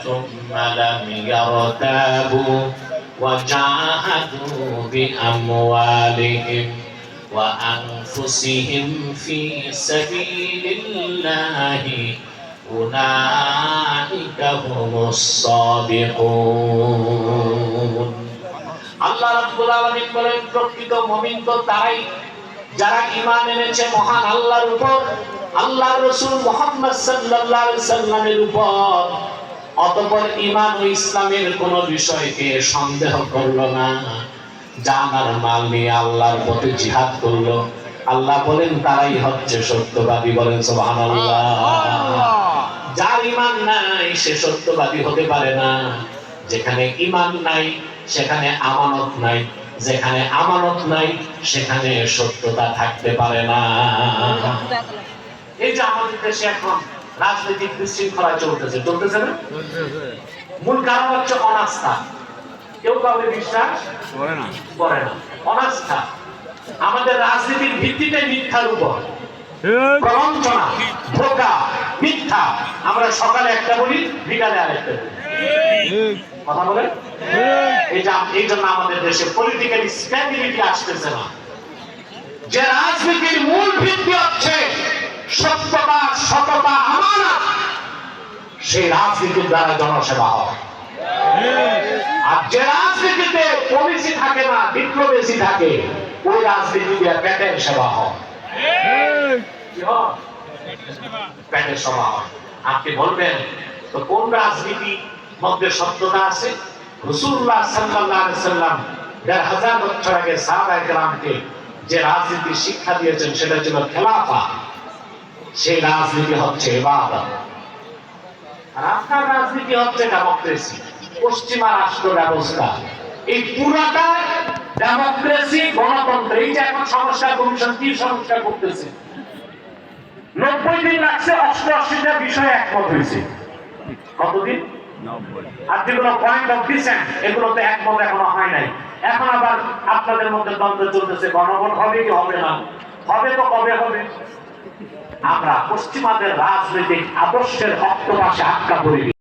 ثم لم يرتابوا وجاهدوا بأموالهم وأنفسهم في سبيل الله أولئك هم الصادقون আল্লাহ রাব্বুল আলামিন বলেন প্রকৃত মুমিন তো তারাই যারা ঈমান এনেছে মহান আল্লাহর উপর, আল্লাহর রাসূল মুহাম্মদ সাল্লাল্লাহু আলাইহি সাল্লামের উপর, অতঃপর ঈমান ও ইসলামের কোন বিষয়কে সন্দেহ করলো না, জান আর মাল নিয়ে আল্লাহর পথে জিহাদ করলো। আল্লাহ বলেন তারাই হচ্ছে সত্যবাদী। বলেন সুবহানাল্লাহ। যার ঈমান নাই সে সত্যবাদী হতে পারে না। যেখানে ঈমান নাই সেখানে আমানত নাই, যেখানে আমানত নাই সেখানে সত্যতা থাকতে পারে না। এই যে আমাদের দেশে এখন রাজনৈতিক বিশৃঙ্খলা চলতেছে না? মূল কারণ হচ্ছে অনাস্থা। কেউ কাউকে বিশ্বাস করে না, অনাস্থা। আমাদের রাজনীতির ভিত্তিটাই মিথ্যার উপর, প্রবঞ্চনা, ধোঁকা, মিথ্যা। আমরা সকালে একটা বলি, বিকালে আরেকটা বলি। কথা বলে এই জন্য আমাদের দেশে পলিটিক্যাল স্ট্যাবিলিটি আসতেছে না। যে রাজনীতির মূল ভিত্তি হচ্ছে সত্যতা, সততা, আমানত, সেই রাজনীতির দ্বারা জনসেবা হয়। আর যে রাজনীতিতে পলিসি থাকে না, ডিপ্লোমেসি থাকে, ওই রাজনীতি দিয়ে পেটের সেবা হয়। পেটের সেবা হয়। আপনি বলবেন তো কোন রাজনীতি মধ্যে সত্যতা আছে? রাসূলুল্লাহ সাল্লাল্লাহু আলাইহি সাল্লাম ১৫০০ বছর আগে সাহাবায়ে কেরামকে যে রাজনীতির শিক্ষা দিয়েছেন সেটা ছিল খেলাফা। সেই রাজনীতি হচ্ছে ইবাদত। আর আপনার রাজনীতি হচ্ছে ডেমোক্রেসি, পশ্চিমা রাষ্ট্র ব্যবস্থা। এই পুরাটা ডেমোক্রেসি, গণতন্ত্র। এই যে এখন সংস্কার কমিশন কি সংস্কার করতেছে, ৯০ দিন লাগছে, ৮৮টা বিষয়ে একমত হয়েছে। কতদিন? আর যেগুলো পয়েন্ট অফ ডিসেন্ট, এগুলোতে একমত এখনো হয় নাই। এখন আবার আপনাদের মধ্যে দ্বন্দ্ব চলতেছে, গণভোট হবে কি হবে না। হবে তো কবে হবে? আমরা পশ্চিমাদের রাজনৈতিক আদর্শের অক্টোপাসে আটকা পড়ি।